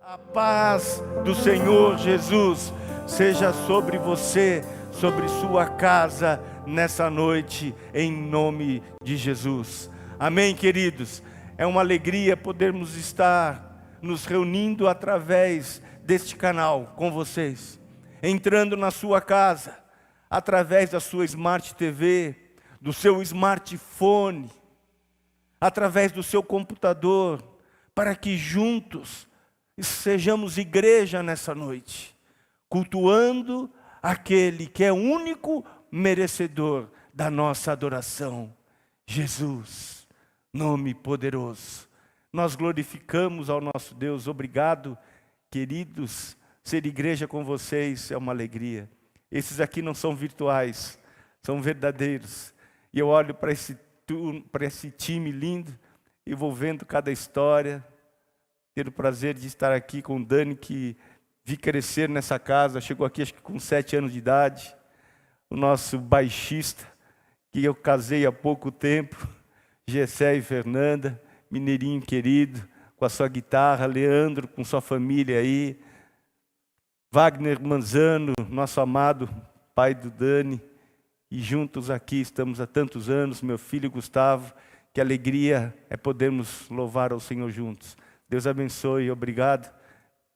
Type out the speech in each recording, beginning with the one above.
A paz do Senhor Jesus seja sobre você, sobre sua casa nessa noite, em nome de Jesus. Amém, queridos? É uma alegria podermos estar nos reunindo através deste canal com vocês, entrando na sua casa, através da sua Smart TV, do seu smartphone, através do seu computador, para que juntos sejamos igreja nessa noite, cultuando aquele que é o único merecedor da nossa adoração, Jesus, nome poderoso. Nós glorificamos ao nosso Deus. Obrigado, queridos. Ser igreja com vocês é uma alegria. Esses aqui não são virtuais, são verdadeiros. E eu olho para esse time lindo e vou vendo cada história. Ter o prazer de estar aqui com o Dani, que vi crescer nessa casa, chegou aqui acho que com 7 anos de idade. O nosso baixista, que eu casei há pouco tempo, Gessé e Fernanda, mineirinho querido, com a sua guitarra, Leandro com sua família aí, Wagner Manzano, nosso amado pai do Dani, e juntos aqui estamos há tantos anos, meu filho Gustavo, que alegria é podermos louvar ao Senhor juntos. Deus abençoe e obrigado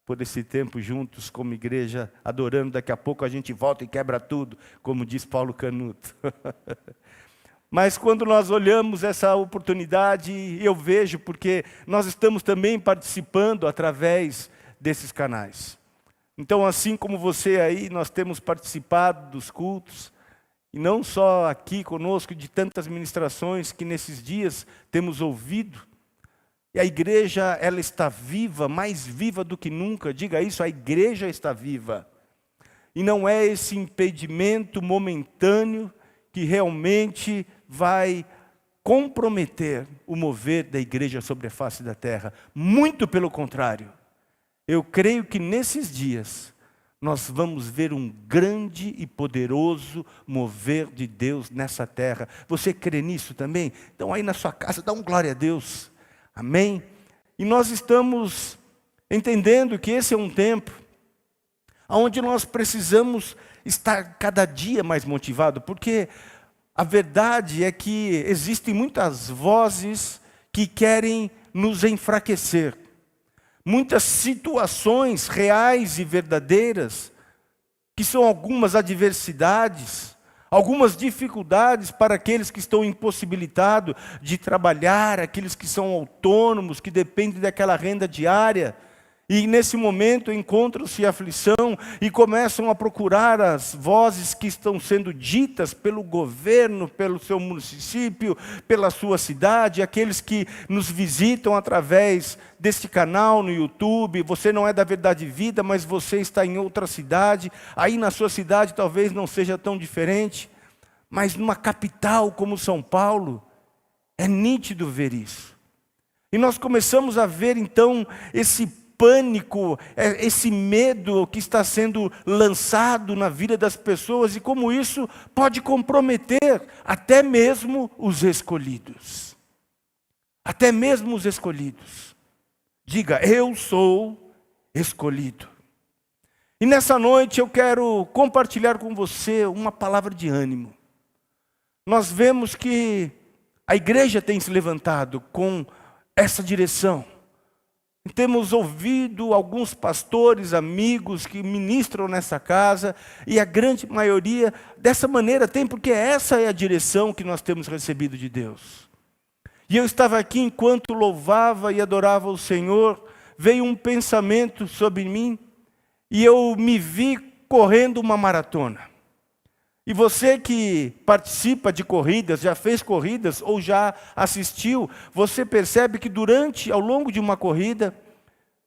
por esse tempo juntos como igreja, adorando. Daqui a pouco a gente volta e quebra tudo, como diz Paulo Canuto. Mas quando nós olhamos essa oportunidade, eu vejo porque nós estamos também participando através desses canais. Então, assim como você aí, nós temos participado dos cultos, e não só aqui conosco, de tantas ministrações que nesses dias temos ouvido. E a igreja, ela está viva, mais viva do que nunca. Diga isso, a igreja está viva. E não é esse impedimento momentâneo que realmente vai comprometer o mover da igreja sobre a face da terra. Muito pelo contrário. Eu creio que nesses dias nós vamos ver um grande e poderoso mover de Deus nessa terra. Você crê nisso também? Então aí na sua casa, dá um glória a Deus. Amém? E nós estamos entendendo que esse é um tempo onde nós precisamos estar cada dia mais motivados, porque a verdade é que existem muitas vozes que querem nos enfraquecer. Muitas situações reais e verdadeiras, que são algumas adversidades, algumas dificuldades para aqueles que estão impossibilitados de trabalhar, aqueles que são autônomos, que dependem daquela renda diária. E nesse momento encontram-se aflição e começam a procurar as vozes que estão sendo ditas pelo governo, pelo seu município, pela sua cidade, aqueles que nos visitam através deste canal no YouTube. Você não é da Verdade e Vida, mas você está em outra cidade. Aí na sua cidade talvez não seja tão diferente, mas numa capital como São Paulo, é nítido ver isso. E nós começamos a ver então esse pânico, esse medo que está sendo lançado na vida das pessoas e como isso pode comprometer até mesmo os escolhidos. Até mesmo os escolhidos. Diga, eu sou escolhido. E nessa noite eu quero compartilhar com você uma palavra de ânimo. Nós vemos que a igreja tem se levantado com essa direção. Temos ouvido alguns pastores, amigos que ministram nessa casa, e a grande maioria dessa maneira tem, porque essa é a direção que nós temos recebido de Deus. E eu estava aqui enquanto louvava e adorava o Senhor, veio um pensamento sobre mim, e eu me vi correndo uma maratona. E você que participa de corridas, já fez corridas ou já assistiu, você percebe que ao longo de uma corrida,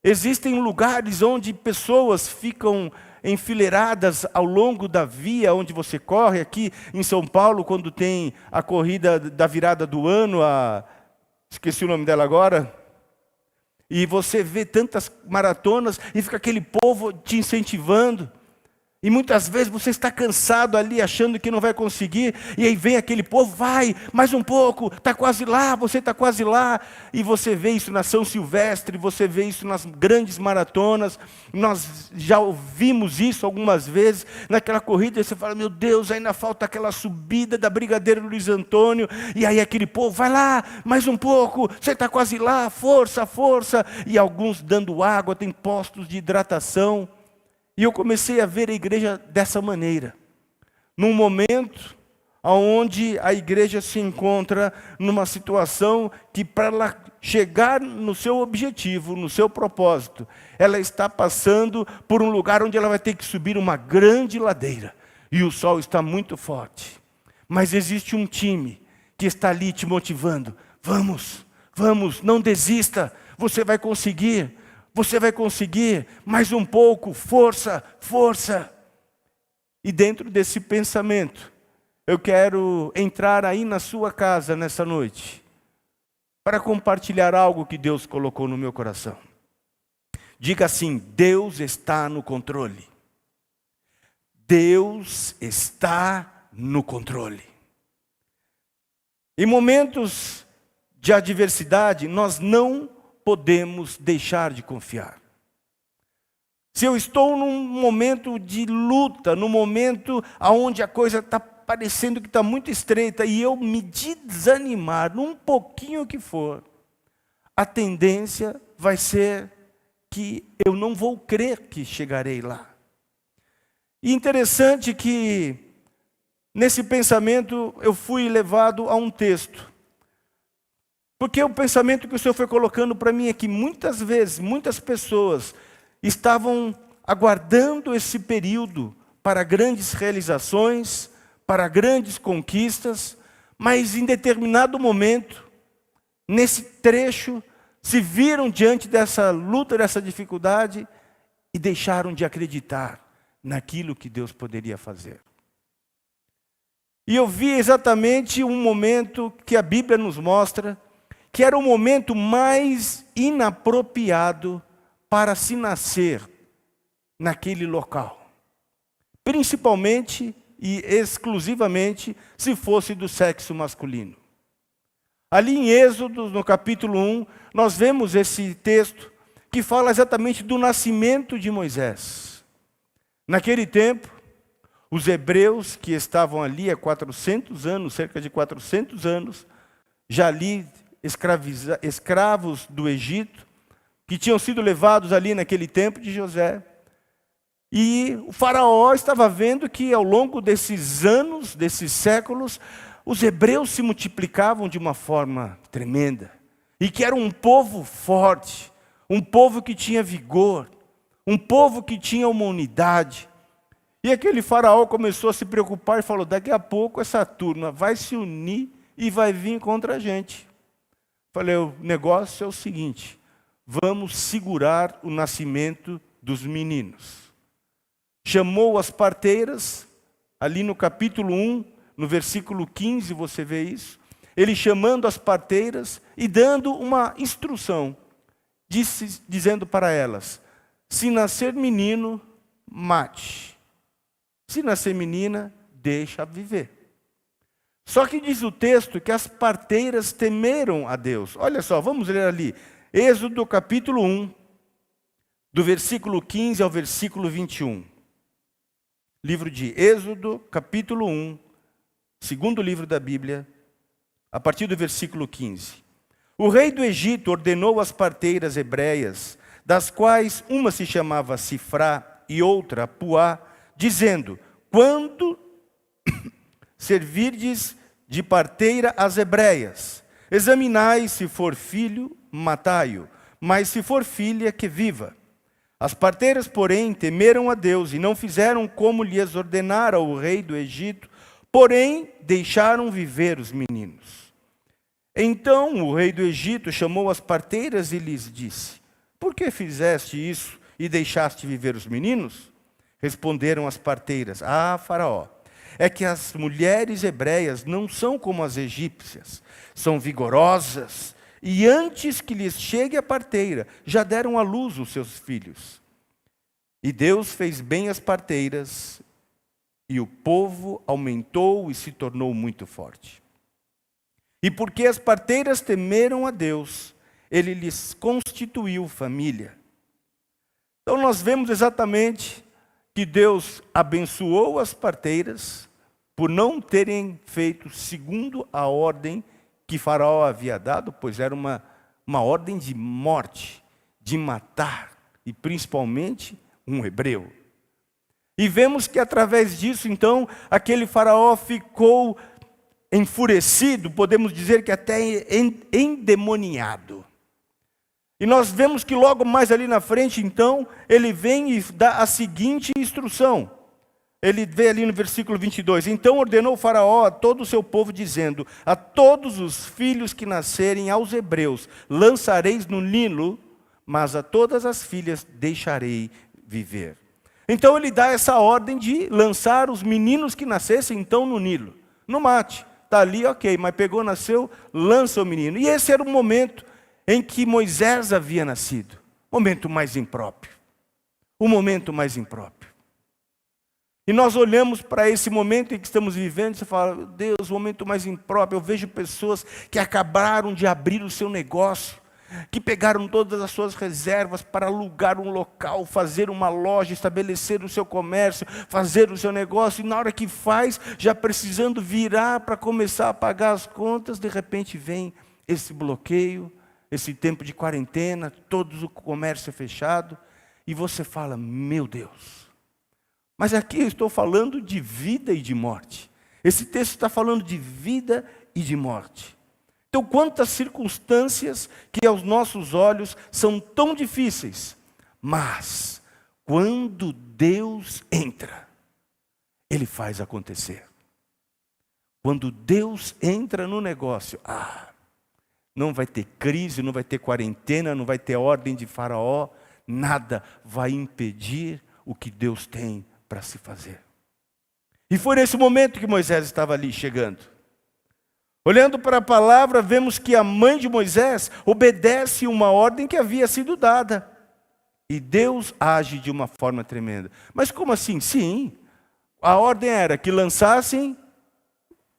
existem lugares onde pessoas ficam enfileiradas ao longo da via onde você corre. Aqui em São Paulo, quando tem a corrida da virada do ano, esqueci o nome dela agora, e você vê tantas maratonas e fica aquele povo te incentivando. E muitas vezes você está cansado ali, achando que não vai conseguir, e aí vem aquele povo, vai, mais um pouco, está quase lá, você está quase lá. E você vê isso na São Silvestre, você vê isso nas grandes maratonas, nós já ouvimos isso algumas vezes, naquela corrida, você fala, meu Deus, ainda falta aquela subida da Brigadeiro Luiz Antônio, e aí aquele povo, vai lá, mais um pouco, você está quase lá, força, força. E alguns dando água, tem postos de hidratação. E eu comecei a ver a igreja dessa maneira, num momento onde a igreja se encontra numa situação que para ela chegar no seu objetivo, no seu propósito, ela está passando por um lugar onde ela vai ter que subir uma grande ladeira, e o sol está muito forte, mas existe um time que está ali te motivando, vamos, vamos, não desista, você vai conseguir. Você vai conseguir, mais um pouco, força, força. E dentro desse pensamento, eu quero entrar aí na sua casa nessa noite, para compartilhar algo que Deus colocou no meu coração. Diga assim, Deus está no controle. Deus está no controle. Em momentos de adversidade, nós não podemos deixar de confiar. Se eu estou num momento de luta, num momento onde a coisa está parecendo que está muito estreita, e eu me desanimar, num pouquinho que for, a tendência vai ser que eu não vou crer que chegarei lá. E interessante que, nesse pensamento, eu fui levado a um texto. Porque o pensamento que o Senhor foi colocando para mim é que muitas vezes, muitas pessoas estavam aguardando esse período para grandes realizações, para grandes conquistas, mas em determinado momento, nesse trecho, se viram diante dessa luta, dessa dificuldade, e deixaram de acreditar naquilo que Deus poderia fazer. E eu vi exatamente um momento que a Bíblia nos mostra, que era o momento mais inapropriado para se nascer naquele local. Principalmente e exclusivamente se fosse do sexo masculino. Ali em Êxodo, no capítulo 1, nós vemos esse texto que fala exatamente do nascimento de Moisés. Naquele tempo, os hebreus que estavam ali há 400 anos, cerca de 400 anos, já ali escravos do Egito, que tinham sido levados ali naquele tempo de José. E o faraó estava vendo que ao longo desses anos, desses séculos, os hebreus se multiplicavam de uma forma tremenda. E que era um povo forte, um povo que tinha vigor, um povo que tinha uma unidade. E aquele faraó começou a se preocupar e falou, daqui a pouco essa turma vai se unir e vai vir contra a gente. Falei, o negócio é o seguinte, vamos segurar o nascimento dos meninos. Chamou as parteiras, ali no capítulo 1, no versículo 15, você vê isso. Ele chamando as parteiras e dando uma instrução, dizendo para elas, se nascer menino, mate. Se nascer menina, deixa viver. Só que diz o texto que as parteiras temeram a Deus. Olha só, vamos ler ali. Êxodo capítulo 1, do versículo 15 ao versículo 21. Livro de Êxodo, capítulo 1, segundo livro da Bíblia, a partir do versículo 15. O rei do Egito ordenou às parteiras hebreias, das quais uma se chamava Sifrá e outra Puá, dizendo, quando servirdes de parteira às hebreias, examinai se for filho, matai-o, mas se for filha, que viva. As parteiras, porém, temeram a Deus e não fizeram como lhes ordenara o rei do Egito, porém deixaram viver os meninos. Então o rei do Egito chamou as parteiras e lhes disse, por que fizeste isso e deixaste viver os meninos? Responderam as parteiras, faraó, é que as mulheres hebreias não são como as egípcias, são vigorosas, e antes que lhes chegue a parteira, já deram à luz os seus filhos. E Deus fez bem as parteiras, e o povo aumentou e se tornou muito forte. E porque as parteiras temeram a Deus, Ele lhes constituiu família. Então nós vemos exatamente que Deus abençoou as parteiras por não terem feito segundo a ordem que Faraó havia dado, pois era uma ordem de morte, de matar, e principalmente um hebreu. E vemos que através disso, então, aquele Faraó ficou enfurecido, podemos dizer que até endemoniado. E nós vemos que logo mais ali na frente, então, ele vem e dá a seguinte instrução. Ele vê ali no versículo 22. Então ordenou o Faraó a todo o seu povo, dizendo: a todos os filhos que nascerem aos hebreus lançareis no Nilo, mas a todas as filhas deixarei viver. Então ele dá essa ordem de lançar os meninos que nascessem então no Nilo. No mate. Está ali, ok, mas pegou, nasceu, lança o menino. E esse era o momento em que Moisés havia nascido. Momento mais impróprio. O momento mais impróprio. E nós olhamos para esse momento em que estamos vivendo e você fala: Deus, o momento mais impróprio. Eu vejo pessoas que acabaram de abrir o seu negócio, que pegaram todas as suas reservas para alugar um local, fazer uma loja, estabelecer o seu comércio, fazer o seu negócio, e na hora que faz, já precisando virar para começar a pagar as contas, de repente vem esse bloqueio, esse tempo de quarentena, todo o comércio é fechado, e você fala: meu Deus. Mas aqui eu estou falando de vida e de morte. Esse texto está falando de vida e de morte. Então, quantas circunstâncias que aos nossos olhos são tão difíceis, mas quando Deus entra, Ele faz acontecer. Quando Deus entra no negócio, não vai ter crise, não vai ter quarentena, não vai ter ordem de Faraó, nada vai impedir o que Deus tem para se fazer. E foi nesse momento que Moisés estava ali chegando. Olhando para a palavra, vemos que a mãe de Moisés obedece uma ordem que havia sido dada. E Deus age de uma forma tremenda. Mas como assim? Sim, a ordem era que lançassem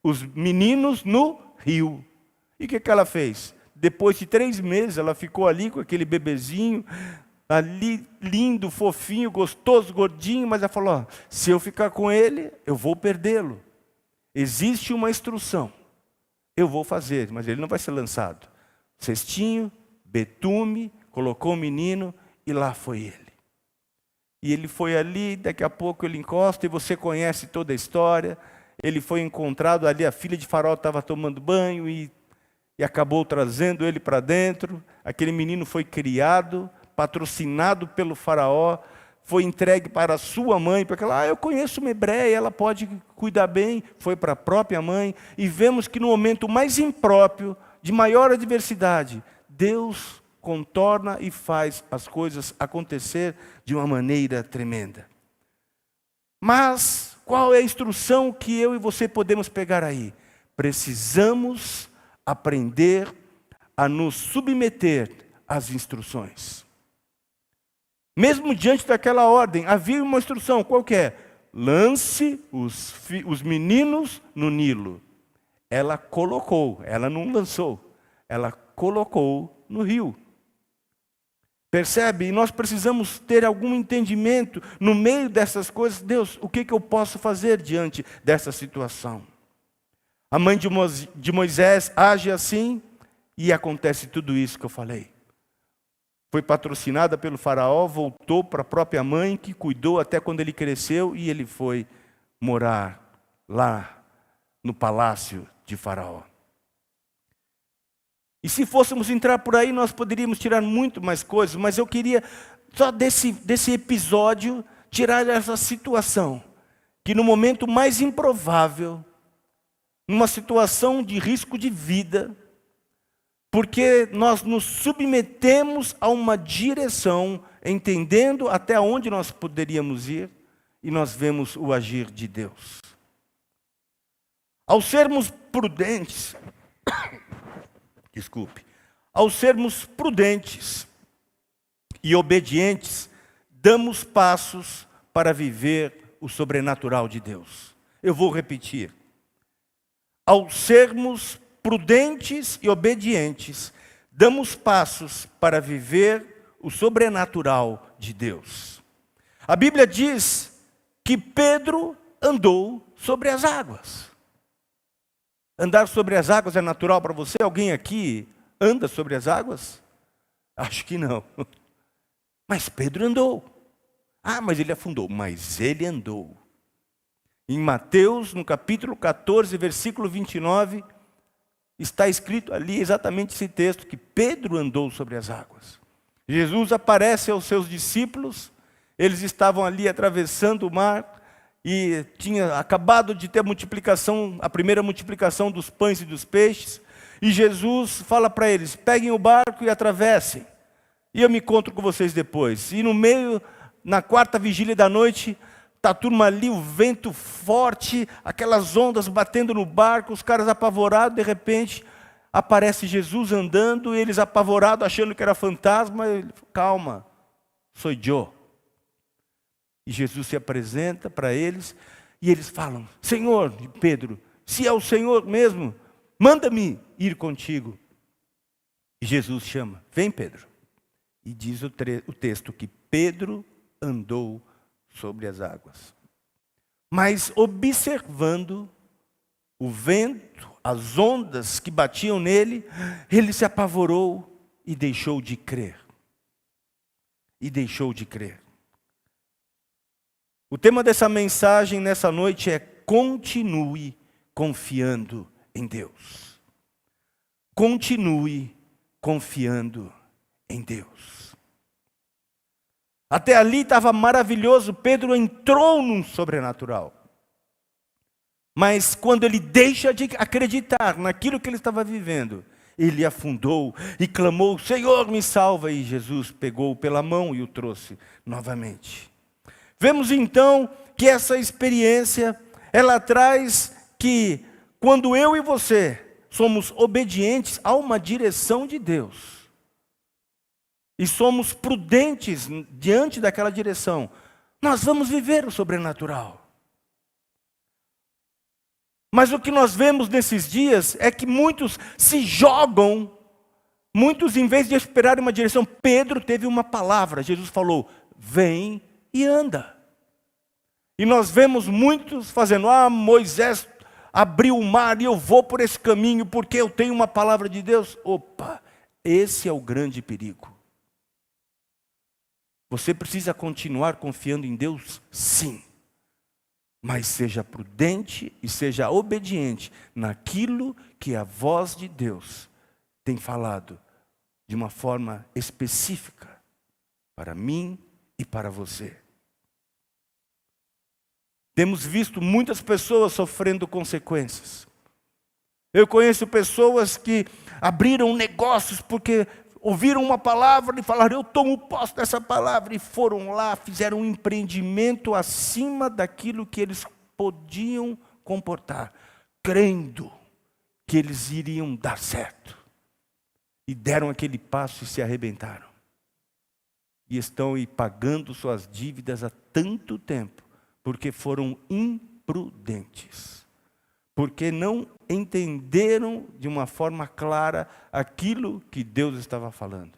os meninos no rio. E o que ela fez? Depois de 3 meses, ela ficou ali com aquele bebezinho, ali lindo, fofinho, gostoso, gordinho, mas ela falou: se eu ficar com ele, eu vou perdê-lo. Existe uma instrução. Eu vou fazer, mas ele não vai ser lançado. Cestinho, betume, colocou o menino e lá foi ele. E ele foi ali, daqui a pouco ele encosta e você conhece toda a história. Ele foi encontrado ali, a filha de Faraó estava tomando banho e acabou trazendo ele para dentro. Aquele menino foi criado, patrocinado pelo Faraó, foi entregue para a sua mãe, porque ela: eu conheço uma hebreia, ela pode cuidar bem. Foi para a própria mãe, e vemos que no momento mais impróprio, de maior adversidade, Deus contorna e faz as coisas acontecer de uma maneira tremenda. Mas qual é a instrução que eu e você podemos pegar aí? Precisamos aprender a nos submeter às instruções. Mesmo diante daquela ordem, havia uma instrução, qual que é? Lance os meninos no Nilo. Ela colocou, ela não lançou, ela colocou no rio. Percebe? E nós precisamos ter algum entendimento no meio dessas coisas. Deus, o que eu posso fazer diante dessa situação? A mãe de Moisés age assim e acontece tudo isso que eu falei. Foi patrocinada pelo Faraó, voltou para a própria mãe, que cuidou até quando ele cresceu, e ele foi morar lá no palácio de Faraó. E se fôssemos entrar por aí, nós poderíamos tirar muito mais coisas, mas eu queria só desse episódio tirar essa situação, que no momento mais improvável, numa situação de risco de vida, porque nós nos submetemos a uma direção, entendendo até onde nós poderíamos ir, e nós vemos o agir de Deus. Ao sermos prudentes, ao sermos prudentes e obedientes, damos passos para viver o sobrenatural de Deus. Eu vou repetir. Ao sermos prudentes e obedientes, damos passos para viver o sobrenatural de Deus. A Bíblia diz que Pedro andou sobre as águas. Andar sobre as águas é natural para você? Alguém aqui anda sobre as águas? Acho que não. Mas Pedro andou. Ah, mas ele afundou. Mas ele andou. Em Mateus, no capítulo 14, versículo 29, está escrito ali exatamente esse texto, que Pedro andou sobre as águas. Jesus aparece aos seus discípulos, eles estavam ali atravessando o mar, e tinha acabado de ter a primeira multiplicação dos pães e dos peixes, e Jesus fala para eles: peguem o barco e atravessem, e eu me encontro com vocês depois. E no meio, na quarta vigília da noite, está a turma ali, o vento forte, aquelas ondas batendo no barco, os caras apavorados, de repente aparece Jesus andando, e eles apavorados, achando que era fantasma. Ele, calma, sou eu. E Jesus se apresenta para eles, e eles falam: Senhor, Pedro, se é o Senhor mesmo, manda-me ir contigo. E Jesus chama: vem, Pedro. E diz o texto que Pedro andou sobre as águas. Mas observando o vento, as ondas que batiam nele, ele se apavorou e deixou de crer. E deixou de crer. O tema dessa mensagem nessa noite é: continue confiando em Deus. Continue confiando em Deus. Até ali estava maravilhoso, Pedro entrou num sobrenatural. Mas quando ele deixa de acreditar naquilo que ele estava vivendo, ele afundou e clamou: Senhor, me salva. E Jesus pegou pela mão e o trouxe novamente. Vemos então que essa experiência, ela traz que quando eu e você somos obedientes a uma direção de Deus, e somos prudentes diante daquela direção, nós vamos viver o sobrenatural. Mas o que nós vemos nesses dias é que muitos se jogam, muitos em vez de esperar uma direção. Pedro teve uma palavra, Jesus falou: vem e anda. E nós vemos muitos fazendo: Moisés abriu o mar e eu vou por esse caminho porque eu tenho uma palavra de Deus. Opa, esse é o grande perigo. Você precisa continuar confiando em Deus, sim. Mas seja prudente e seja obediente naquilo que a voz de Deus tem falado de uma forma específica para mim e para você. Temos visto muitas pessoas sofrendo consequências. Eu conheço pessoas que abriram negócios porque ouviram uma palavra e falaram: eu tomo posse dessa palavra, e foram lá, fizeram um empreendimento acima daquilo que eles podiam comportar, crendo que eles iriam dar certo. E deram aquele passo e se arrebentaram. E estão aí pagando suas dívidas há tanto tempo, porque foram imprudentes. Porque não entenderam de uma forma clara aquilo que Deus estava falando.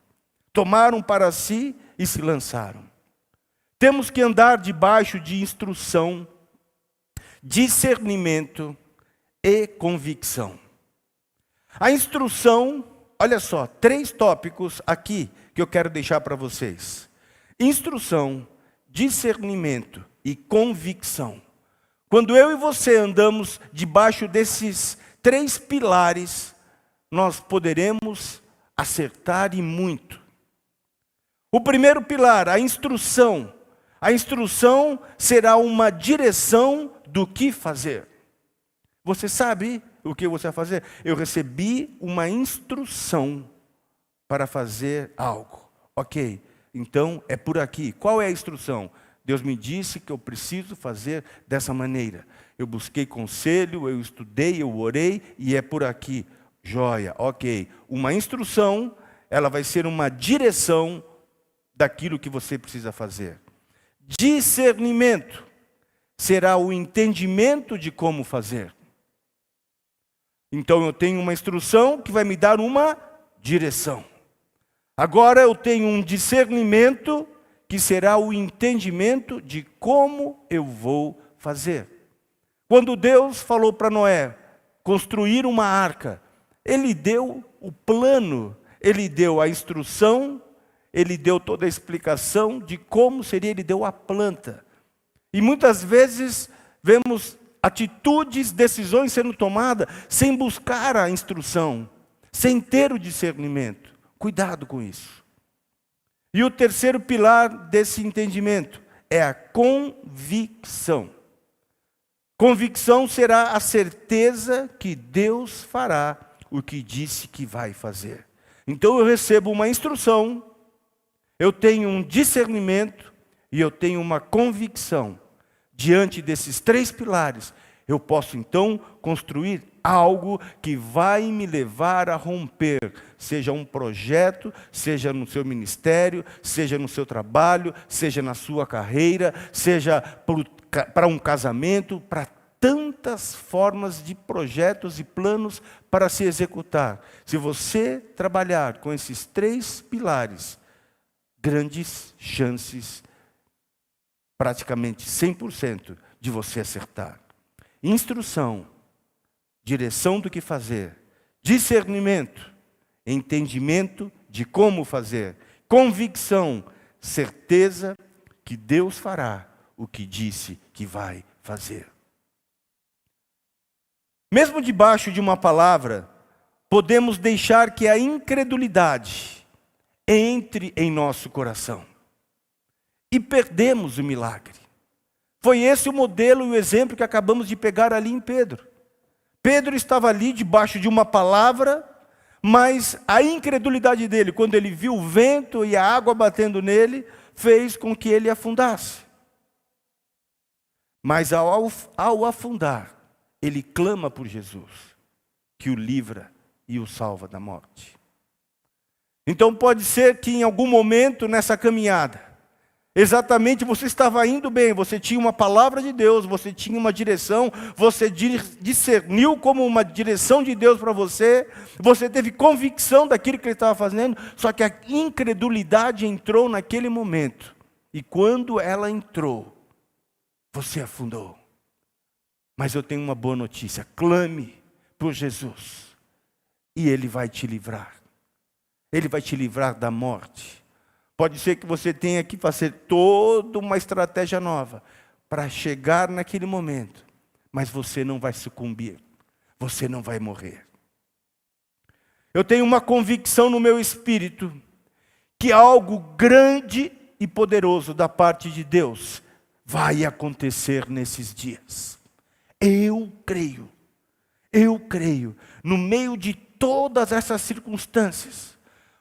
Tomaram para si e se lançaram. Temos que andar debaixo de instrução, discernimento e convicção. A instrução, olha só, 3 tópicos aqui que eu quero deixar para vocês. Instrução, discernimento e convicção. Quando eu e você andamos debaixo desses 3 pilares, nós poderemos acertar e muito. O primeiro pilar, a instrução. A instrução será uma direção do que fazer. Você sabe o que você vai fazer? Eu recebi uma instrução para fazer algo. Ok, então é por aqui. Qual é a instrução? Deus me disse que eu preciso fazer dessa maneira. Eu busquei conselho, eu estudei, eu orei, e é por aqui. Joia, ok. Uma instrução, ela vai ser uma direção daquilo que você precisa fazer. Discernimento será o entendimento de como fazer. Então eu tenho uma instrução que vai me dar uma direção. Agora eu tenho um discernimento que será o entendimento de como eu vou fazer. Quando Deus falou para Noé construir uma arca, Ele deu o plano, Ele deu a instrução, Ele deu toda a explicação de como seria, Ele deu a planta. E muitas vezes vemos atitudes, decisões sendo tomadas sem buscar a instrução, sem ter o discernimento. Cuidado com isso. E o terceiro pilar desse entendimento é a convicção. Convicção será a certeza que Deus fará o que disse que vai fazer. Então eu recebo uma instrução, eu tenho um discernimento e eu tenho uma convicção. Diante desses três pilares, eu posso então construir algo que vai me levar a romper, seja um projeto, seja no seu ministério, seja no seu trabalho, seja na sua carreira, seja para um casamento, para tantas formas de projetos e planos para se executar. Se você trabalhar com esses três pilares, grandes chances, praticamente 100% de você acertar. Instrução, direção do que fazer, discernimento, entendimento de como fazer, convicção, certeza que Deus fará o que disse que vai fazer. Mesmo debaixo de uma palavra, podemos deixar que a incredulidade entre em nosso coração. E perdemos o milagre. Foi esse o modelo e o exemplo que acabamos de pegar ali em Pedro. Pedro estava ali debaixo de uma palavra, mas a incredulidade dele, quando ele viu o vento e a água batendo nele, fez com que ele afundasse. Mas ao afundar, ele clama por Jesus, que o livra e o salva da morte. Então pode ser que em algum momento nessa caminhada, exatamente, você estava indo bem, você tinha uma palavra de Deus, você tinha uma direção, você discerniu como uma direção de Deus para você, você teve convicção daquilo que ele estava fazendo, só que a incredulidade entrou naquele momento. E quando ela entrou, você afundou. Mas eu tenho uma boa notícia, clame por Jesus, e Ele vai te livrar. Ele vai te livrar da morte. Pode ser que você tenha que fazer toda uma estratégia nova para chegar naquele momento. Mas você não vai sucumbir. Você não vai morrer. Eu tenho uma convicção no meu espírito que algo grande e poderoso da parte de Deus vai acontecer nesses dias. Eu creio. No meio de todas essas circunstâncias,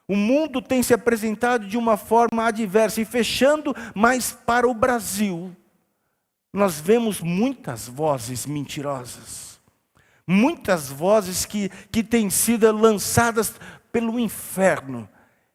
o mundo tem se apresentado de uma forma adversa. E fechando mais para o Brasil, nós vemos muitas vozes mentirosas. Muitas vozes que têm sido lançadas pelo inferno.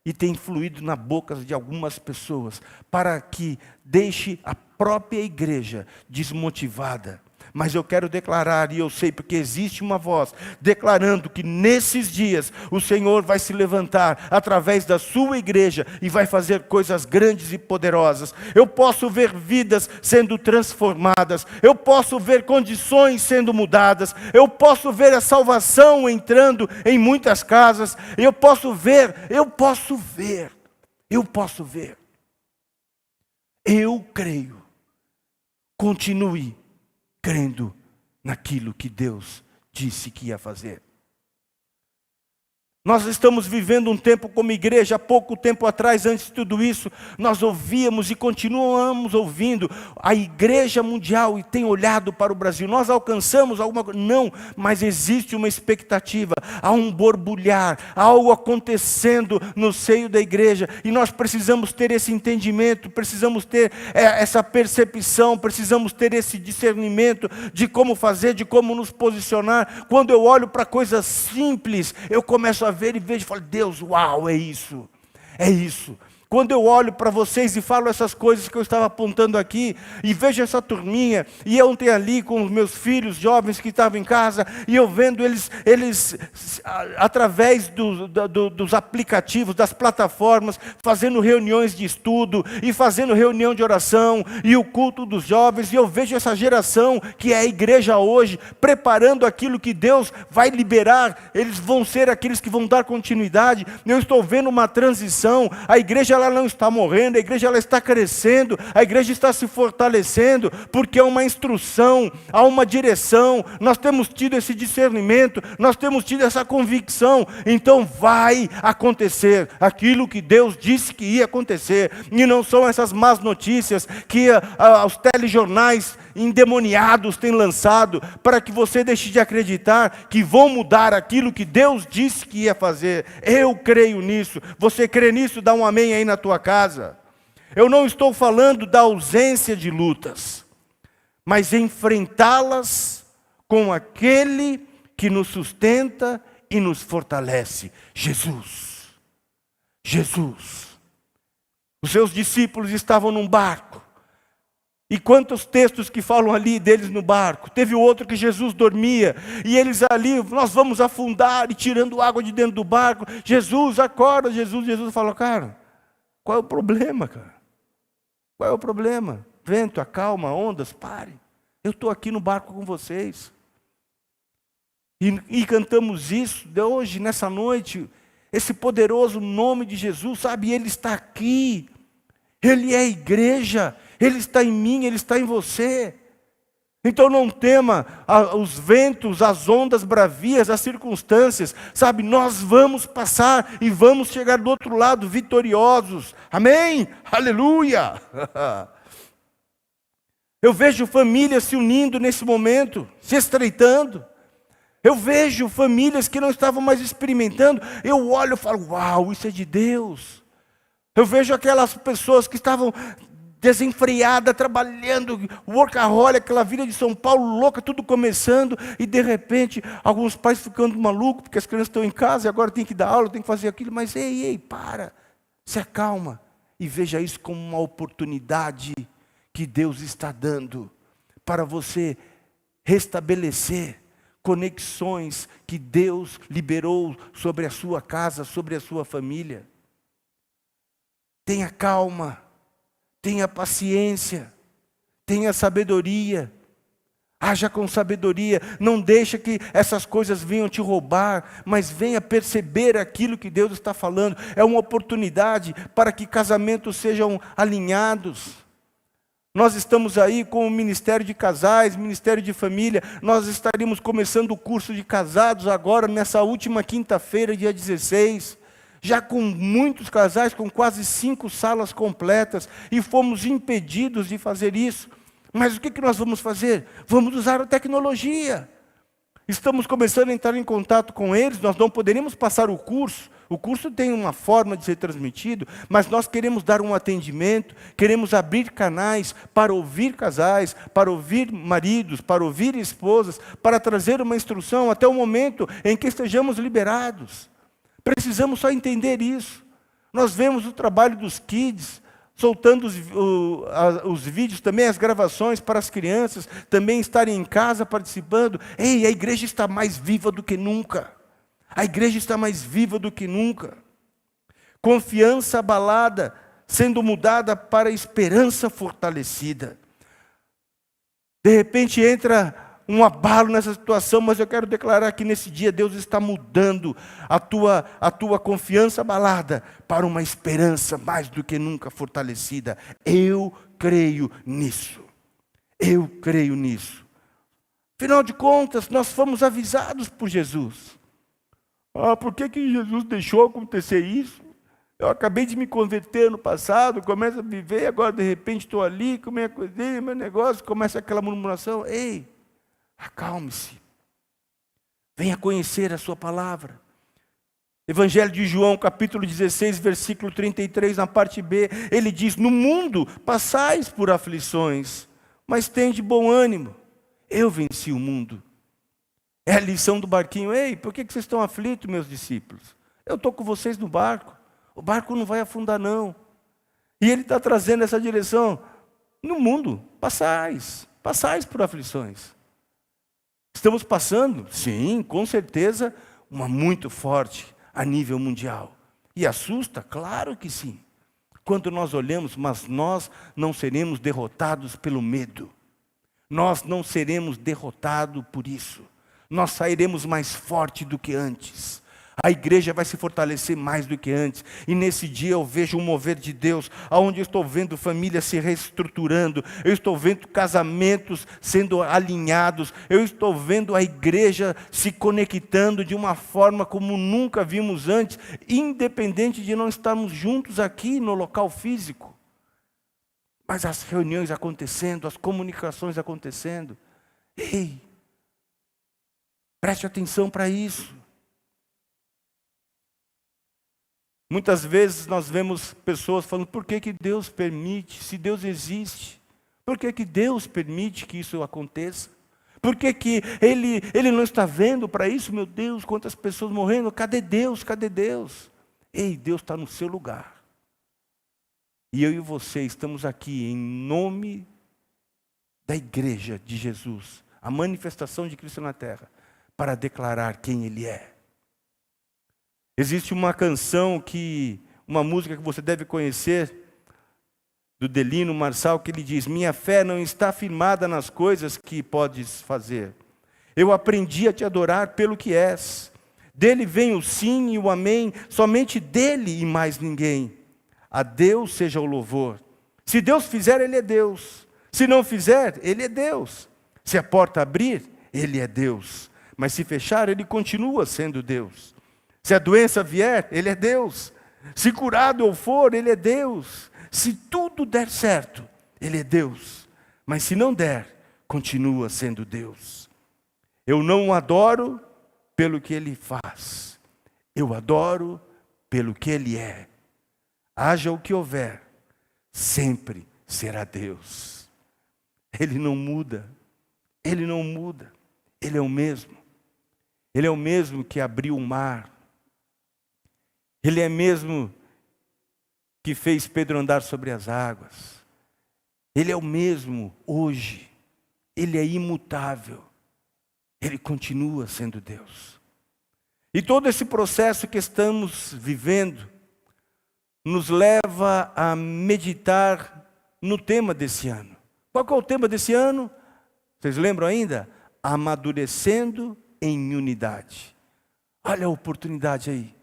E têm fluído na boca de algumas pessoas. Para que deixe a própria igreja desmotivada. Mas eu quero declarar, e eu sei porque existe uma voz, declarando que nesses dias o Senhor vai se levantar através da sua igreja e vai fazer coisas grandes e poderosas. Eu posso ver vidas sendo transformadas, eu posso ver condições sendo mudadas, eu posso ver a salvação entrando em muitas casas, eu posso ver. Eu creio. Continue crendo naquilo que Deus disse que ia fazer. Nós estamos vivendo um tempo como igreja, há pouco tempo atrás, antes de tudo isso, nós ouvíamos e continuamos ouvindo a igreja mundial e tem olhado para o Brasil. Nós alcançamos alguma coisa? Não, mas existe uma expectativa, há um borbulhar, há algo acontecendo no seio da igreja e nós precisamos ter esse entendimento, precisamos ter essa percepção, precisamos ter esse discernimento de como fazer, de como nos posicionar. Quando eu olho para coisas simples, eu começo a ver e vejo e falo, Deus, uau, é isso. quando eu olho para vocês e falo essas coisas que eu estava apontando aqui, e vejo essa turminha, e eu ontem ali com os meus filhos jovens que estavam em casa, e eu vendo eles através dos aplicativos, das plataformas, fazendo reuniões de estudo, e fazendo reunião de oração, e o culto dos jovens, e eu vejo essa geração, que é a igreja hoje, preparando aquilo que Deus vai liberar, eles vão ser aqueles que vão dar continuidade. Eu estou vendo uma transição, a igreja ela não está morrendo, a igreja ela está crescendo, a igreja está se fortalecendo, porque há uma instrução, há uma direção, nós temos tido esse discernimento, nós temos tido essa convicção, então vai acontecer aquilo que Deus disse que ia acontecer, e não são essas más notícias que os telejornais endemoniados têm lançado, para que você deixe de acreditar que vão mudar aquilo que Deus disse que ia fazer. Eu creio nisso. Você crê nisso? Dá um amém aí na tua casa. Eu não estou falando da ausência de lutas, mas enfrentá-las com aquele que nos sustenta e nos fortalece. Jesus. Jesus. Os seus discípulos estavam num barco. E quantos textos que falam ali deles no barco. Teve outro que Jesus dormia, e eles ali, nós vamos afundar, e tirando água de dentro do barco. Jesus, acorda, Jesus. Jesus falou, cara, qual é o problema, cara? Qual é o problema? Vento, acalma, ondas, pare. Eu estou aqui no barco com vocês. E cantamos isso de hoje, nessa noite, esse poderoso nome de Jesus, sabe? Ele está aqui. Ele é a igreja. Ele está em mim, Ele está em você. Então não tema os ventos, as ondas bravias, as circunstâncias. Sabe, nós vamos passar e vamos chegar do outro lado vitoriosos. Amém? Aleluia! Eu vejo famílias se unindo nesse momento, se estreitando. Eu vejo famílias que não estavam mais experimentando. Eu olho e falo, uau, isso é de Deus. Eu vejo aquelas pessoas que estavam desenfreada, trabalhando, workaholic, aquela vida de São Paulo louca, tudo começando, e de repente, alguns pais ficando malucos, porque as crianças estão em casa, e agora tem que dar aula, tem que fazer aquilo, mas ei, para, se acalma, e veja isso como uma oportunidade que Deus está dando, para você restabelecer conexões que Deus liberou sobre a sua casa, sobre a sua família. Tenha calma. Tenha paciência, tenha sabedoria, haja com sabedoria, não deixa que essas coisas venham te roubar, mas venha perceber aquilo que Deus está falando. É uma oportunidade para que casamentos sejam alinhados. Nós estamos aí com o Ministério de Casais, Ministério de Família, nós estaríamos começando o curso de casados agora, nessa última quinta-feira, dia 16, já com muitos casais, com quase 5 salas completas, e fomos impedidos de fazer isso. Mas o que nós vamos fazer? Vamos usar a tecnologia. Estamos começando a entrar em contato com eles, nós não poderíamos passar o curso tem uma forma de ser transmitido, mas nós queremos dar um atendimento, queremos abrir canais para ouvir casais, para ouvir maridos, para ouvir esposas, para trazer uma instrução até o momento em que estejamos liberados. Precisamos só entender isso. Nós vemos o trabalho dos kids, soltando os vídeos, também as gravações para as crianças, também estarem em casa participando. Ei, a igreja está mais viva do que nunca. A igreja está mais viva do que nunca. Confiança abalada, sendo mudada para esperança fortalecida. De repente entra um abalo nessa situação, mas eu quero declarar que nesse dia Deus está mudando a tua confiança abalada para uma esperança mais do que nunca fortalecida. Eu creio nisso. Eu creio nisso. Afinal de contas, nós fomos avisados por Jesus. Por que Jesus deixou acontecer isso? Eu acabei de me converter no passado, começo a viver, agora de repente estou ali, como é a coisa, meu negócio, começa aquela murmuração. Ei, acalme-se. Venha conhecer a sua palavra. Evangelho de João, capítulo 16, versículo 33, na parte B, ele diz, no mundo passais por aflições, mas tende bom ânimo. Eu venci o mundo. É a lição do barquinho. Ei, por que vocês estão aflitos, meus discípulos? Eu estou com vocês no barco. O barco não vai afundar, não. E Ele está trazendo essa direção. No mundo, passais por aflições. Estamos passando, sim, com certeza, uma muito forte a nível mundial. E assusta? Claro que sim. Quando nós olhamos, mas nós não seremos derrotados pelo medo. Nós não seremos derrotados por isso. Nós sairemos mais forte do que antes. A igreja vai se fortalecer mais do que antes. E nesse dia eu vejo um mover de Deus, onde eu estou vendo famílias se reestruturando, eu estou vendo casamentos sendo alinhados, eu estou vendo a igreja se conectando de uma forma como nunca vimos antes, independente de não estarmos juntos aqui no local físico. Mas as reuniões acontecendo, as comunicações acontecendo. Ei, preste atenção para isso. Muitas vezes nós vemos pessoas falando, por que Deus permite? Se Deus existe, por que Deus permite que isso aconteça? Por que Ele não está vendo para isso? Meu Deus, quantas pessoas morrendo, cadê Deus? Cadê Deus? Ei, Deus está no seu lugar. E eu e você estamos aqui em nome da igreja de Jesus, a manifestação de Cristo na terra, para declarar quem Ele é. Existe uma canção uma música que você deve conhecer, do Delino Marçal, que ele diz, minha fé não está firmada nas coisas que podes fazer. Eu aprendi a te adorar pelo que és. Dele vem o sim e o amém, somente dele e mais ninguém. A Deus seja o louvor. Se Deus fizer, Ele é Deus. Se não fizer, Ele é Deus. Se a porta abrir, Ele é Deus. Mas se fechar, Ele continua sendo Deus. Se a doença vier, Ele é Deus. Se curado eu for, Ele é Deus. Se tudo der certo, Ele é Deus. Mas se não der, continua sendo Deus. Eu não o adoro pelo que Ele faz. Eu adoro pelo que Ele é. Haja o que houver, sempre será Deus. Ele não muda. Ele não muda. Ele é o mesmo. Ele é o mesmo que abriu o mar. Ele é mesmo que fez Pedro andar sobre as águas. Ele é o mesmo hoje. Ele é imutável. Ele continua sendo Deus. E todo esse processo que estamos vivendo nos leva a meditar no tema desse ano. Qual que é o tema desse ano? Vocês lembram ainda? Amadurecendo em unidade. Olha a oportunidade aí.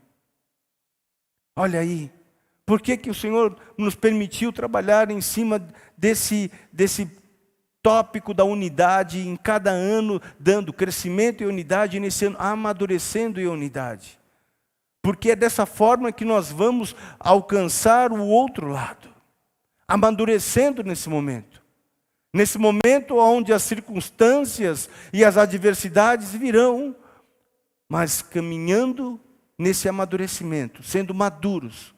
Olha aí, por que o Senhor nos permitiu trabalhar em cima desse tópico da unidade, em cada ano, dando crescimento e unidade, e nesse ano amadurecendo em unidade? Porque é dessa forma que nós vamos alcançar o outro lado, amadurecendo nesse momento. Nesse momento onde as circunstâncias e as adversidades virão, mas caminhando nesse amadurecimento, sendo maduros,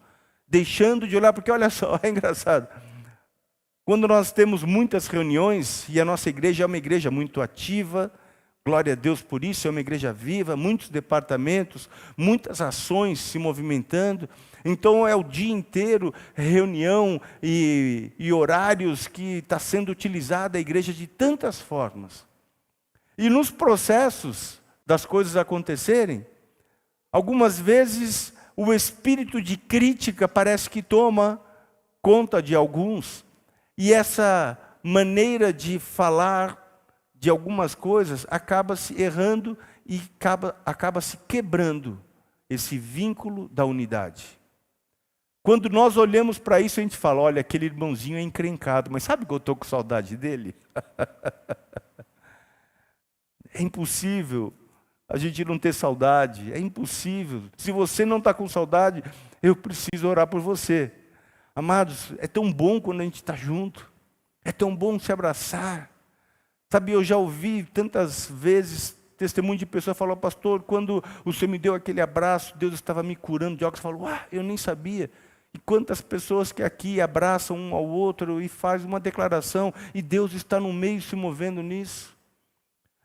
deixando de olhar, porque olha só, é engraçado. Quando nós temos muitas reuniões, e a nossa igreja é uma igreja muito ativa, glória a Deus por isso, é uma igreja viva, muitos departamentos, muitas ações se movimentando, então é o dia inteiro reunião e horários que está sendo utilizada a igreja de tantas formas. E nos processos das coisas acontecerem, algumas vezes o espírito de crítica parece que toma conta de alguns. E essa maneira de falar de algumas coisas acaba se errando e acaba se quebrando esse vínculo da unidade. Quando nós olhamos para isso, a gente fala, olha, aquele irmãozinho é encrencado, mas sabe que eu estou com saudade dele? É impossível a gente não ter saudade, é impossível. Se você não está com saudade, eu preciso orar por você. Amados, é tão bom quando a gente está junto, é tão bom se abraçar. Sabe, eu já ouvi tantas vezes testemunho de pessoa falar, pastor, quando o Senhor me deu aquele abraço, Deus estava me curando de algo. Você falou, eu nem sabia. E quantas pessoas que aqui abraçam um ao outro e fazem uma declaração, e Deus está no meio se movendo nisso.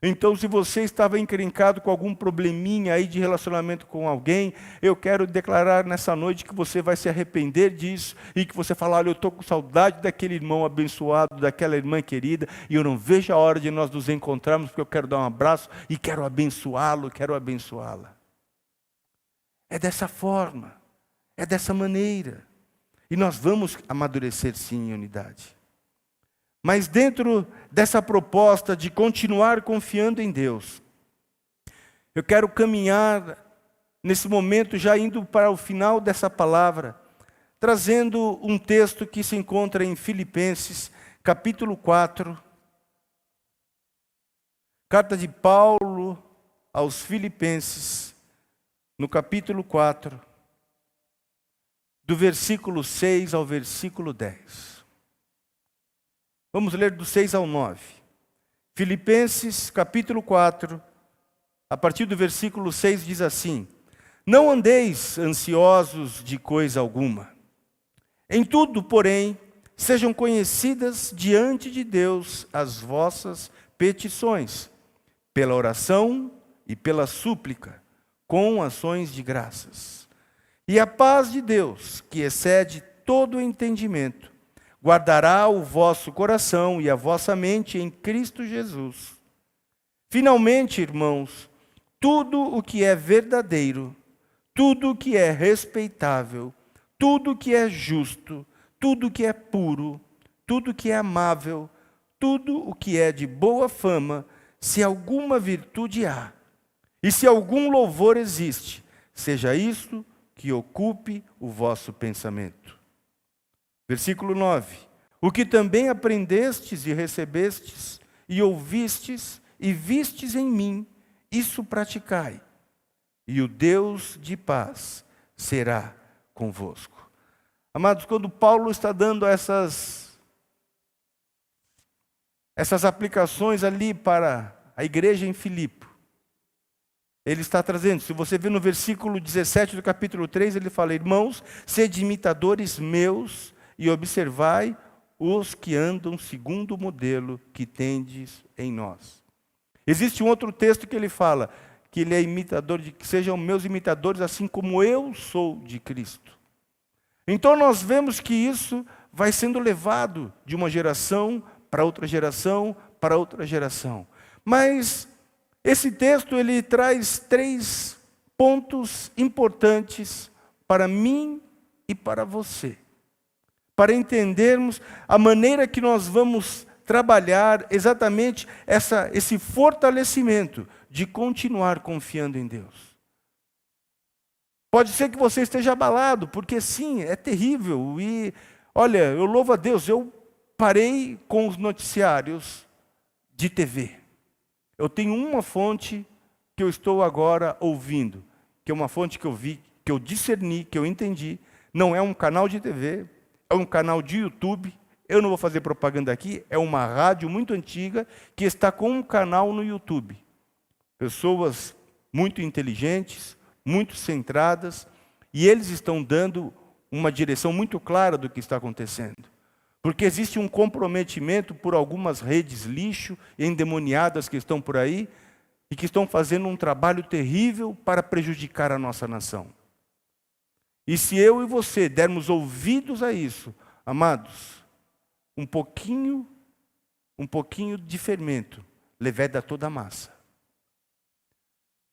Então, se você estava encrencado com algum probleminha aí de relacionamento com alguém, eu quero declarar nessa noite que você vai se arrepender disso e que você falar: olha, eu estou com saudade daquele irmão abençoado, daquela irmã querida, e eu não vejo a hora de nós nos encontrarmos, porque eu quero dar um abraço e quero abençoá-lo, quero abençoá-la. É dessa forma, é dessa maneira. E nós vamos amadurecer sim em unidade. Mas dentro dessa proposta de continuar confiando em Deus, eu quero caminhar nesse momento, já indo para o final dessa palavra, trazendo um texto que se encontra em Filipenses, capítulo 4, carta de Paulo aos Filipenses, no capítulo 4, do versículo 6 ao versículo 10. Vamos ler do 6 ao 9. Filipenses, capítulo 4, a partir do versículo 6 diz assim: não andeis ansiosos de coisa alguma. Em tudo, porém, sejam conhecidas diante de Deus as vossas petições, pela oração e pela súplica, com ações de graças. E a paz de Deus, que excede todo o entendimento, guardará o vosso coração e a vossa mente em Cristo Jesus. Finalmente, irmãos, tudo o que é verdadeiro, tudo o que é respeitável, tudo o que é justo, tudo o que é puro, tudo o que é amável, tudo o que é de boa fama, se alguma virtude há, e se algum louvor existe, seja isto que ocupe o vosso pensamento. Versículo 9. O que também aprendestes e recebestes, e ouvistes, e vistes em mim, isso praticai, e o Deus de paz será convosco. Amados, quando Paulo está dando essas aplicações ali para a igreja em Filipe, ele está trazendo, se você vê no versículo 17 do capítulo 3, ele fala: irmãos, sede imitadores meus, e observai os que andam segundo o modelo que tendes em nós. Existe um outro texto que ele fala que ele é imitador, que sejam meus imitadores, assim como eu sou de Cristo. Então nós vemos que isso vai sendo levado de uma geração para outra geração, para outra geração. Mas esse texto ele traz 3 pontos importantes para mim e para você, para entendermos a maneira que nós vamos trabalhar exatamente esse fortalecimento de continuar confiando em Deus. Pode ser que você esteja abalado, porque sim, é terrível. E olha, eu louvo a Deus, eu parei com os noticiários de TV. Eu tenho uma fonte que eu estou agora ouvindo, que é uma fonte que eu vi, que eu discerni, que eu entendi. Não é um canal de TV, é um canal de YouTube. Eu não vou fazer propaganda aqui, é uma rádio muito antiga que está com um canal no YouTube. Pessoas muito inteligentes, muito centradas, e eles estão dando uma direção muito clara do que está acontecendo. Porque existe um comprometimento por algumas redes lixo endemoniadas que estão por aí e que estão fazendo um trabalho terrível para prejudicar a nossa nação. E se eu e você dermos ouvidos a isso, amados, um pouquinho de fermento leveda toda a massa.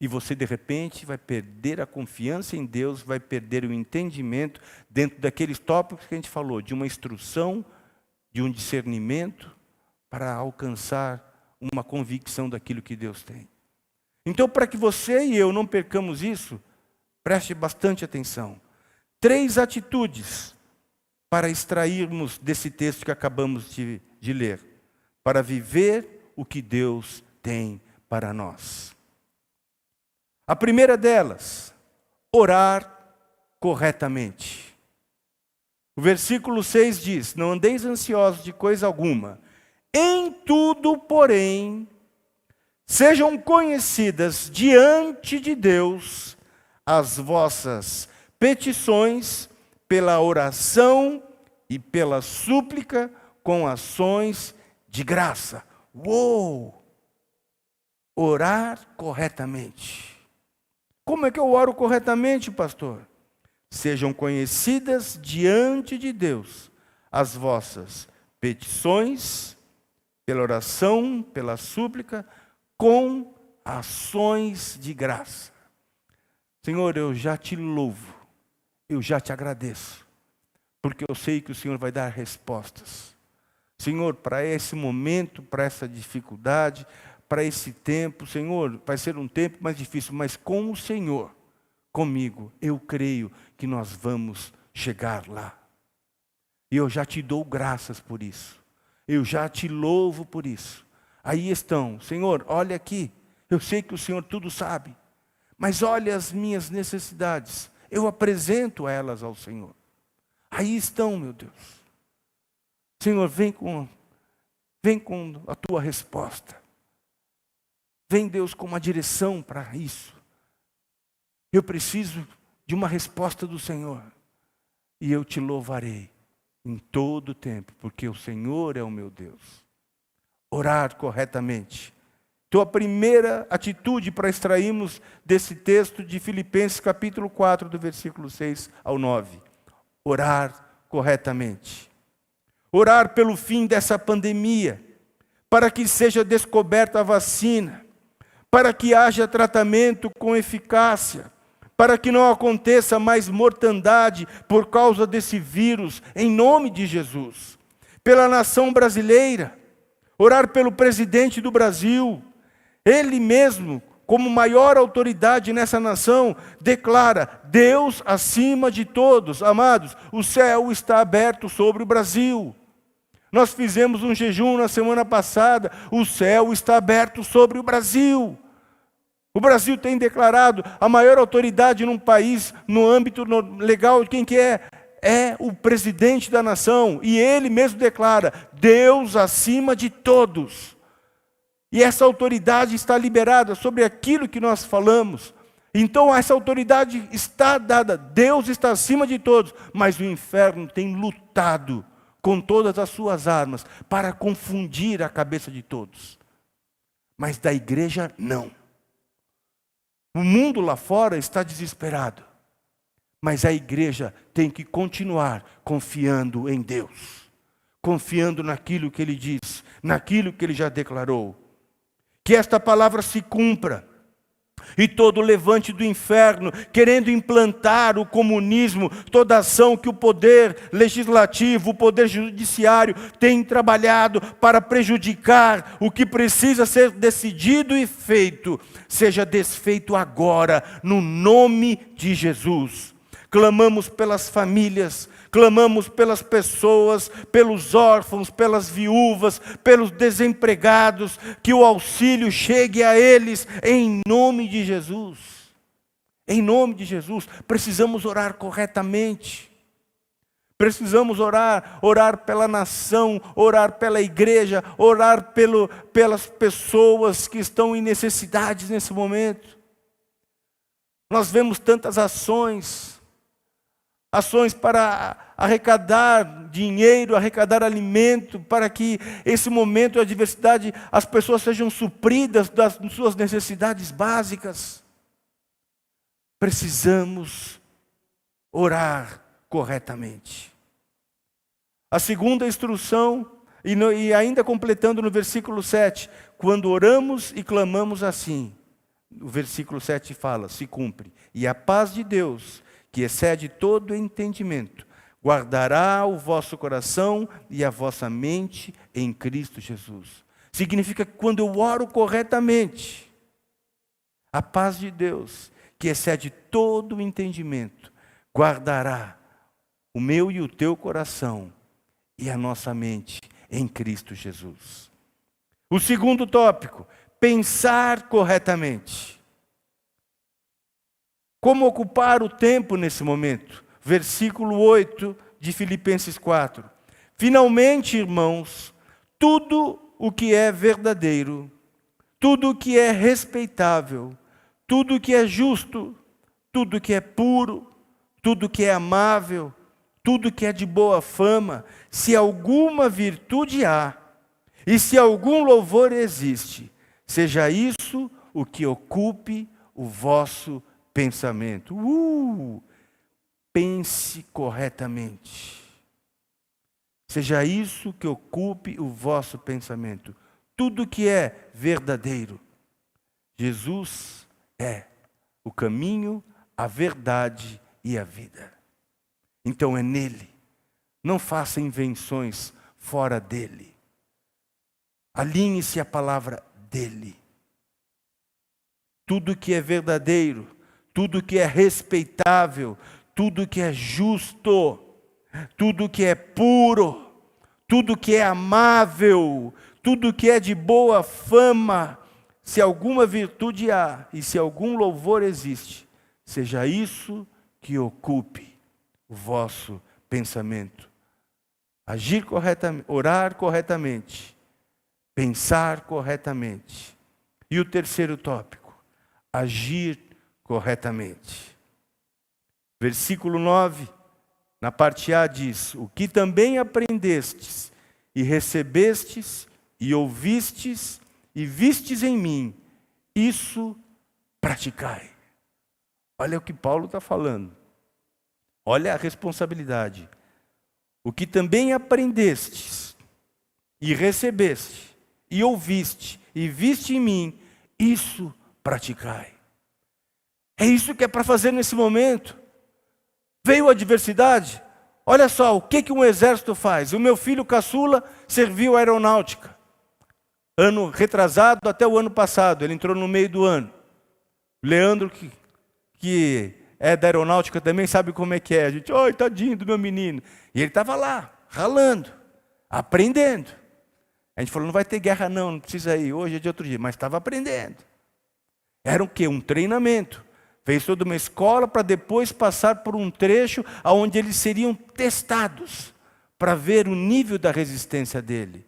E você, de repente, vai perder a confiança em Deus, vai perder o entendimento dentro daqueles tópicos que a gente falou, de uma instrução, de um discernimento, para alcançar uma convicção daquilo que Deus tem. Então, para que você e eu não percamos isso, preste bastante atenção. 3 atitudes para extrairmos desse texto que acabamos de ler, para viver o que Deus tem para nós. A primeira delas, orar corretamente. O versículo 6 diz: não andeis ansiosos de coisa alguma, em tudo, porém, sejam conhecidas diante de Deus as vossas petições pela oração e pela súplica com ações de graça. Uou! orar corretamente. Como é que eu oro corretamente, pastor? Sejam conhecidas diante de Deus as vossas petições, pela oração, pela súplica, com ações de graça. Senhor, eu já te louvo, eu já te agradeço, porque eu sei que o Senhor vai dar respostas. Senhor, para esse momento, para essa dificuldade, para esse tempo, Senhor, vai ser um tempo mais difícil, mas com o Senhor, comigo, eu creio que nós vamos chegar lá. E eu já te dou graças por isso. Eu já te louvo por isso. Aí estão, Senhor, olha aqui, eu sei que o Senhor tudo sabe, mas olha as minhas necessidades, eu apresento elas ao Senhor. Aí estão, meu Deus. Senhor, vem com a tua resposta. Vem, Deus, com uma direção para isso. Eu preciso de uma resposta do Senhor. E eu te louvarei em todo o tempo, porque o Senhor é o meu Deus. Orar corretamente. Então a primeira atitude para extrairmos desse texto de Filipenses capítulo 4, do versículo 6 ao 9. Orar corretamente. Orar pelo fim dessa pandemia, para que seja descoberta a vacina, para que haja tratamento com eficácia, para que não aconteça mais mortandade por causa desse vírus, em nome de Jesus. Pela nação brasileira, orar pelo presidente do Brasil, ele mesmo, como maior autoridade nessa nação, declara: Deus acima de todos. Amados, o céu está aberto sobre o Brasil. Nós fizemos um jejum na semana passada, o céu está aberto sobre o Brasil. O Brasil tem declarado a maior autoridade num país, no âmbito legal, quem que é? É o presidente da nação. E ele mesmo declara: Deus acima de todos. E essa autoridade está liberada sobre aquilo que nós falamos. Então essa autoridade está dada, Deus está acima de todos, mas o inferno tem lutado com todas as suas armas para confundir a cabeça de todos. Mas da igreja não. O mundo lá fora está desesperado, mas a igreja tem que continuar confiando em Deus, confiando naquilo que Ele diz, naquilo que Ele já declarou. Que esta palavra se cumpra. E todo levante do inferno, querendo implantar o comunismo, toda ação que o poder legislativo, o poder judiciário tem trabalhado para prejudicar o que precisa ser decidido e feito, seja desfeito agora, no nome de Jesus. Clamamos pelas famílias, clamamos pelas pessoas, pelos órfãos, pelas viúvas, pelos desempregados, que o auxílio chegue a eles, em nome de Jesus. Em nome de Jesus, precisamos orar corretamente. Precisamos orar pela nação, orar pela igreja, orar pelas pessoas que estão em necessidades nesse momento. Nós vemos tantas ações para arrecadar dinheiro, arrecadar alimento, para que esse momento de adversidade as pessoas sejam supridas das suas necessidades básicas. Precisamos orar corretamente. A segunda instrução, e ainda completando no versículo 7, quando oramos e clamamos assim, o versículo 7 fala, se cumpre, e a paz de Deus, que excede todo entendimento, guardará o vosso coração e a vossa mente em Cristo Jesus. Significa que quando eu oro corretamente, a paz de Deus, que excede todo entendimento, guardará o meu e o teu coração e a nossa mente em Cristo Jesus. O segundo tópico, pensar corretamente. Como ocupar o tempo nesse momento? Versículo 8 de Filipenses 4. Finalmente, irmãos, tudo o que é verdadeiro, tudo o que é respeitável, tudo o que é justo, tudo o que é puro, tudo o que é amável, tudo o que é de boa fama, se alguma virtude há, e se algum louvor existe, seja isso o que ocupe o vosso pensamento. Pense corretamente. Seja isso que ocupe o vosso pensamento. Tudo que é verdadeiro. Jesus é o caminho, a verdade e a vida. Então é nele. Não faça invenções fora dele. Alinhe-se à palavra dele. Tudo que é verdadeiro, tudo que é respeitável, tudo que é justo, tudo que é puro, tudo que é amável, tudo que é de boa fama, se alguma virtude há e se algum louvor existe, seja isso que ocupe o vosso pensamento. Agir corretamente, orar corretamente, pensar corretamente. E o terceiro tópico, agir corretamente. Versículo 9, na parte A diz: o que também aprendestes e recebestes e ouvistes e vistes em mim, isso praticai. Olha o que Paulo está falando. Olha a responsabilidade. O que também aprendestes e recebeste e ouviste e viste em mim, isso praticai. É isso que é para fazer nesse momento. Veio a adversidade. Olha só, o que um exército faz? O meu filho caçula serviu a aeronáutica. Ano retrasado até o ano passado, ele entrou no meio do ano. Leandro, que é da aeronáutica também, sabe como é que é. A gente, oi, tadinho do meu menino. E ele estava lá, ralando, aprendendo. A gente falou, não vai ter guerra não precisa ir, hoje é de outro dia. Mas estava aprendendo. Era o quê? Um treinamento. Fez toda uma escola para depois passar por um trecho onde eles seriam testados para ver o nível da resistência dele.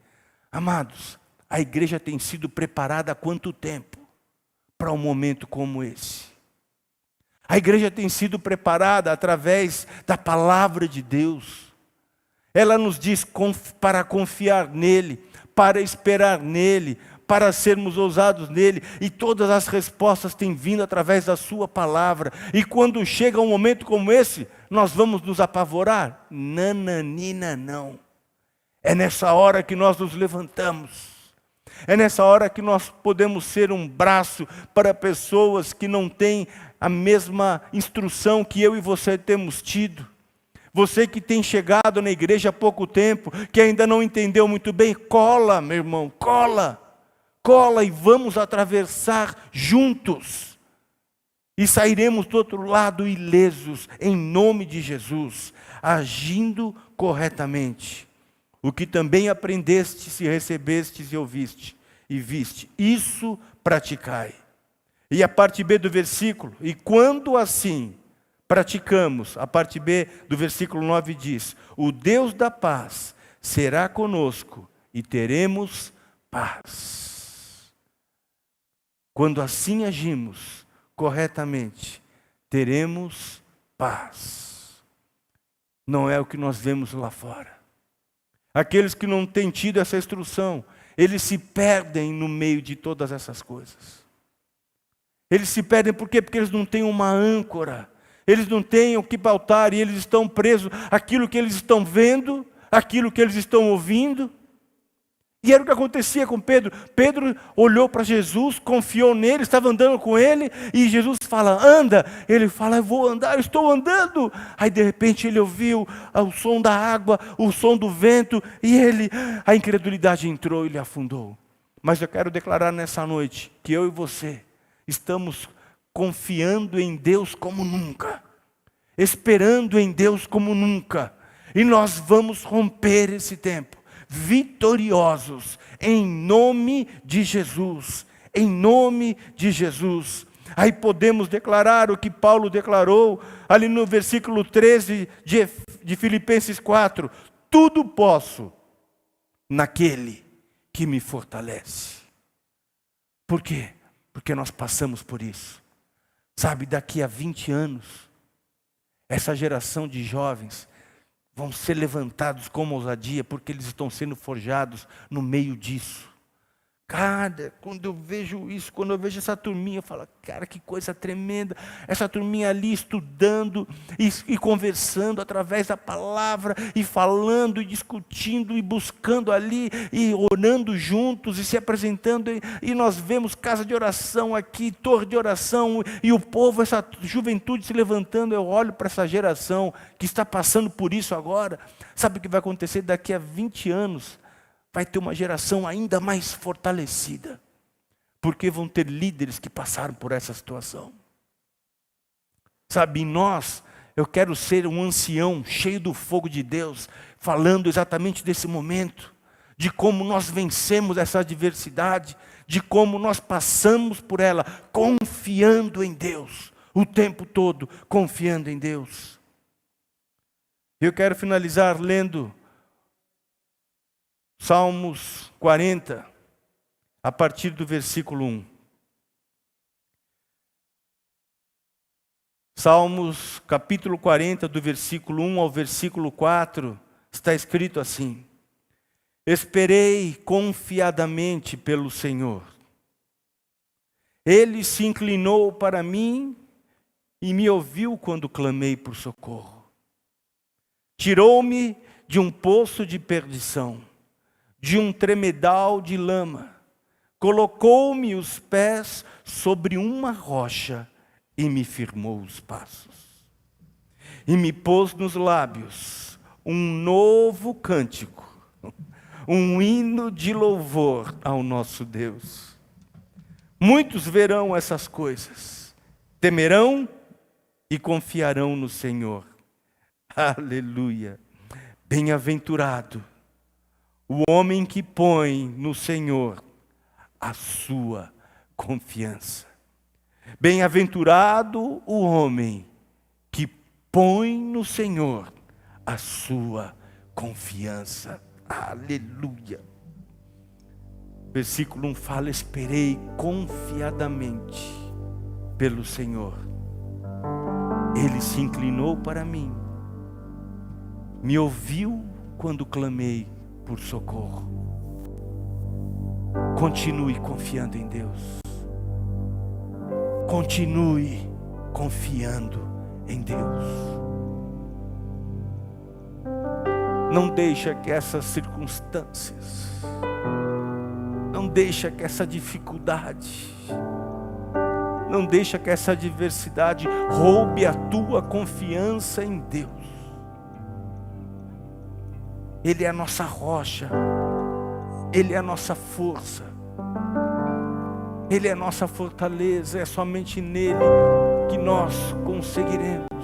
Amados, a igreja tem sido preparada há quanto tempo para um momento como esse? A igreja tem sido preparada através da palavra de Deus. Ela nos diz para confiar nele, para esperar nele, para sermos ousados nele, e todas as respostas têm vindo através da sua palavra. E quando chega um momento como esse, nós vamos nos apavorar? Nananina, não. É nessa hora que nós nos levantamos. É nessa hora que nós podemos ser um braço para pessoas que não têm a mesma instrução que eu e você temos tido. Você que tem chegado na igreja há pouco tempo, que ainda não entendeu muito bem, cola, meu irmão, cola. Cola e vamos atravessar juntos. E sairemos do outro lado ilesos, em nome de Jesus, agindo corretamente. O que também aprendestes e recebestes e ouviste e viste, isso praticai. E a parte B do versículo, e quando assim praticamos, a parte B do versículo 9 diz: o Deus da paz será conosco e teremos paz. Quando assim agimos corretamente, teremos paz. Não é o que nós vemos lá fora. Aqueles que não têm tido essa instrução, eles se perdem no meio de todas essas coisas. Eles se perdem por quê? Porque eles não têm uma âncora. Eles não têm o que pautar e eles estão presos àquilo que eles estão vendo, àquilo que eles estão ouvindo. E era o que acontecia com Pedro. Pedro olhou para Jesus, confiou nele, estava andando com ele, e Jesus fala, anda. Ele fala, eu vou andar, eu estou andando. Aí de repente ele ouviu o som da água, o som do vento, e a incredulidade entrou e ele afundou. Mas eu quero declarar nessa noite que eu e você estamos confiando em Deus como nunca, esperando em Deus como nunca, e nós vamos romper esse tempo vitoriosos, em nome de Jesus, em nome de Jesus. Aí podemos declarar o que Paulo declarou, ali no versículo 13 de Filipenses 4, tudo posso naquele que me fortalece. Por quê? Porque nós passamos por isso. Sabe, daqui a 20 anos, essa geração de jovens vão ser levantados com ousadia, porque eles estão sendo forjados no meio disso. Cara, quando eu vejo isso, quando eu vejo essa turminha, eu falo, cara, que coisa tremenda. Essa turminha ali estudando e conversando através da palavra, e falando, e discutindo, e buscando ali, e orando juntos, e se apresentando. E nós vemos casa de oração aqui, torre de oração, e o povo, essa juventude se levantando. Eu olho para essa geração que está passando por isso agora. Sabe o que vai acontecer daqui a 20 anos? Vai ter uma geração ainda mais fortalecida, porque vão ter líderes que passaram por essa situação. Sabe, em nós, eu quero ser um ancião cheio do fogo de Deus, falando exatamente desse momento, de como nós vencemos essa adversidade, de como nós passamos por ela, confiando em Deus, o tempo todo confiando em Deus. Eu quero finalizar lendo Salmos 40, a partir do versículo 1. Salmos capítulo 40, do versículo 1 ao versículo 4, está escrito assim: Esperei confiadamente pelo Senhor. Ele se inclinou para mim e me ouviu quando clamei por socorro. Tirou-me de um poço de perdição, de um tremedal de lama, colocou-me os pés sobre uma rocha e me firmou os passos. E me pôs nos lábios um novo cântico, um hino de louvor ao nosso Deus. Muitos verão essas coisas, temerão e confiarão no Senhor. Aleluia! Bem-aventurado o homem que põe no Senhor a sua confiança. Bem-aventurado o homem que põe no Senhor a sua confiança. Aleluia. Versículo 1 fala: esperei confiadamente pelo Senhor. Ele se inclinou para mim, me ouviu quando clamei por socorro. Continue confiando em Deus. Continue confiando em Deus. Não deixa que essas circunstâncias, não deixa que essa dificuldade, não deixa que essa adversidade roube a tua confiança em Deus. Ele é a nossa rocha, Ele é a nossa força, Ele é a nossa fortaleza. É somente nele que nós conseguiremos